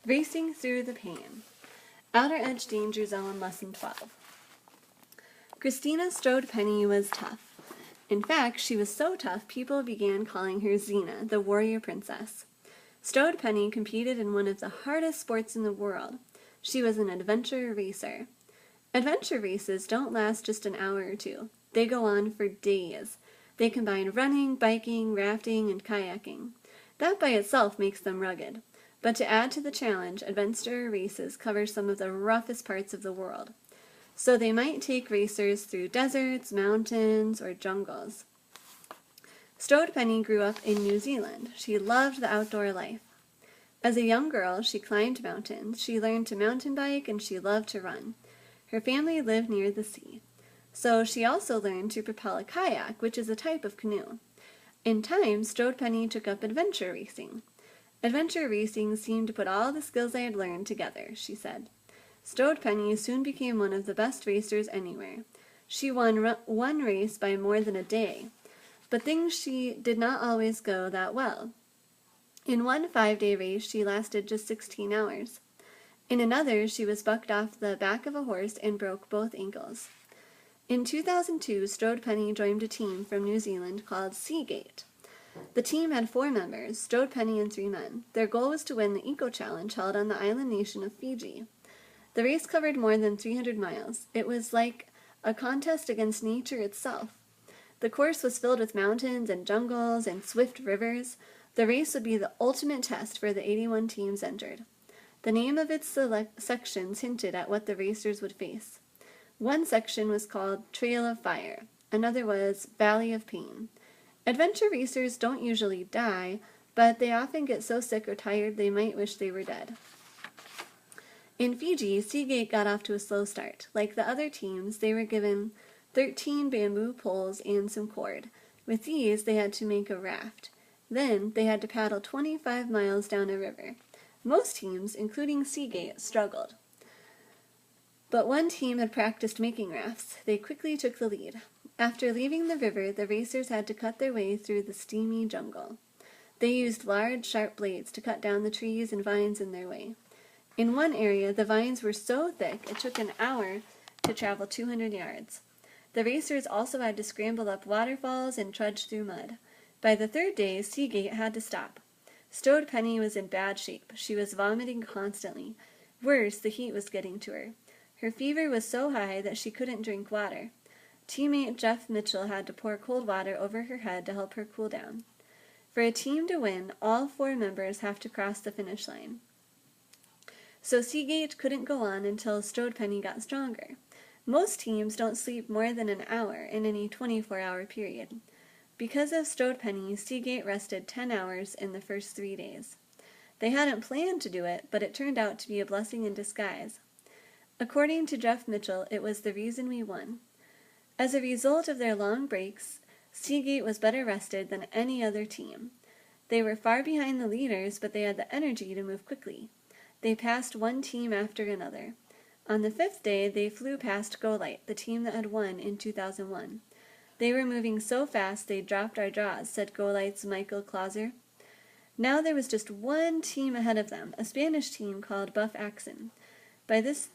Racing through the pain. Outer Edge Danger Zone, Lesson 12. Christina Strode Penny was tough. In fact, she was so tough, people began calling her Xena, the warrior princess. Strode Penny competed in one of the hardest sports in the world. She was an adventure racer. Adventure races don't last just an hour or two. They go on for days. They combine running, biking, rafting, and kayaking. That by itself makes them rugged. But to add to the challenge, adventure races cover some of the roughest parts of the world. So they might take racers through deserts, mountains, or jungles. Strode Penny grew up in New Zealand. She loved the outdoor life. As a young girl, she climbed mountains. She learned to mountain bike, and she loved to run. Her family lived near the sea. So she also learned to propel a kayak, which is a type of canoe. In time, Strode Penny took up adventure racing. Adventure racing seemed to put all the skills I had learned together, she said. Strode Penny soon became one of the best racers anywhere. She won one race by more than a day. But things did not always go that well. In one 5-day race, she lasted just 16 hours. In another, she was bucked off the back of a horse and broke both ankles. In 2002, Strode Penny joined a team from New Zealand called Seagate. The team had 4 members, Strode Penny and 3 men. Their goal was to win the Eco Challenge held on the island nation of Fiji. The race covered more than 300 miles. It was like a contest against nature itself. The course was filled with mountains and jungles and swift rivers. The race would be the ultimate test for the 81 teams entered. The name of its sections hinted at what the racers would face. One section was called Trail of Fire. Another was Valley of Pain. Adventure racers don't usually die, but they often get so sick or tired they might wish they were dead. In Fiji, Seagate got off to a slow start. Like the other teams, they were given 13 bamboo poles and some cord. With these, they had to make a raft. Then, they had to paddle 25 miles down a river. Most teams, including Seagate, struggled. But one team had practiced making rafts. They quickly took the lead. After leaving the river, the racers had to cut their way through the steamy jungle. They used large, sharp blades to cut down the trees and vines in their way. In one area, the vines were so thick it took an hour to travel 200 yards. The racers also had to scramble up waterfalls and trudge through mud. By the 3rd day, Seagate had to stop. Strode Penny was in bad shape. She was vomiting constantly. Worse, the heat was getting to her. Her fever was so high that she couldn't drink water. Teammate Jeff Mitchell had to pour cold water over her head to help her cool down. For a team to win, all 4 members have to cross the finish line. So Seagate couldn't go on until Strode Penny got stronger. Most teams don't sleep more than an hour in any 24-hour period. Because of Strode Penny, Seagate rested 10 hours in the first 3 days. They hadn't planned to do it, but it turned out to be a blessing in disguise. According to Jeff Mitchell, it was the reason we won. As a result of their long breaks, Seagate was better rested than any other team. They were far behind the leaders, but they had the energy to move quickly. They passed one team after another. On the 5th day, they flew past Golite, the team that had won in 2001. They were moving so fast they dropped our jaws, said Golite's Michael Clauser. Now there was just one team ahead of them, a Spanish team called Buff Axon. By this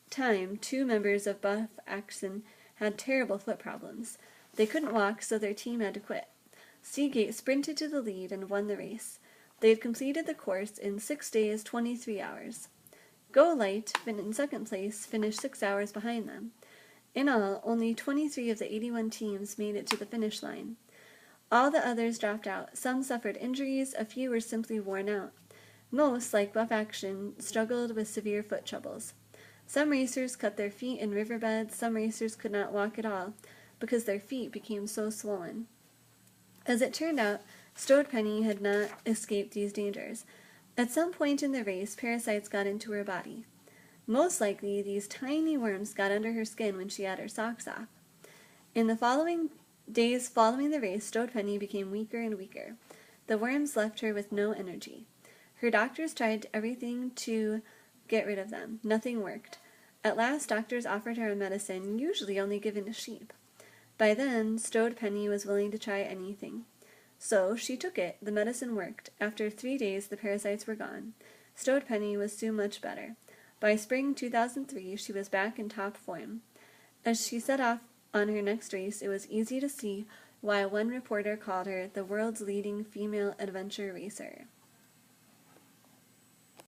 time, 2 members of Buff Axon had terrible foot problems. They couldn't walk, so their team had to quit. Seagate sprinted to the lead and won the race. They had completed the course in 6 days, 23 hours. Golite, in 2nd place, finished 6 hours behind them. In all, only 23 of the 81 teams made it to the finish line. All the others dropped out. Some suffered injuries, a few were simply worn out. Most, like Buff Action, struggled with severe foot troubles. Some racers cut their feet in riverbeds, some racers could not walk at all, because their feet became so swollen. As it turned out, Strode Penny had not escaped these dangers. At some point in the race, parasites got into her body. Most likely, these tiny worms got under her skin when she had her socks off. In the days following the race, Strode Penny became weaker and weaker. The worms left her with no energy. Her doctors tried everything to get rid of them. Nothing worked. At last, doctors offered her a medicine usually only given to sheep. By then, Strode Penny was willing to try anything. So she took it. The medicine worked. After 3 days, the parasites were gone. Strode Penny was soon much better. By spring 2003, she was back in top form. As she set off on her next race, it was easy to see why one reporter called her the world's leading female adventure racer.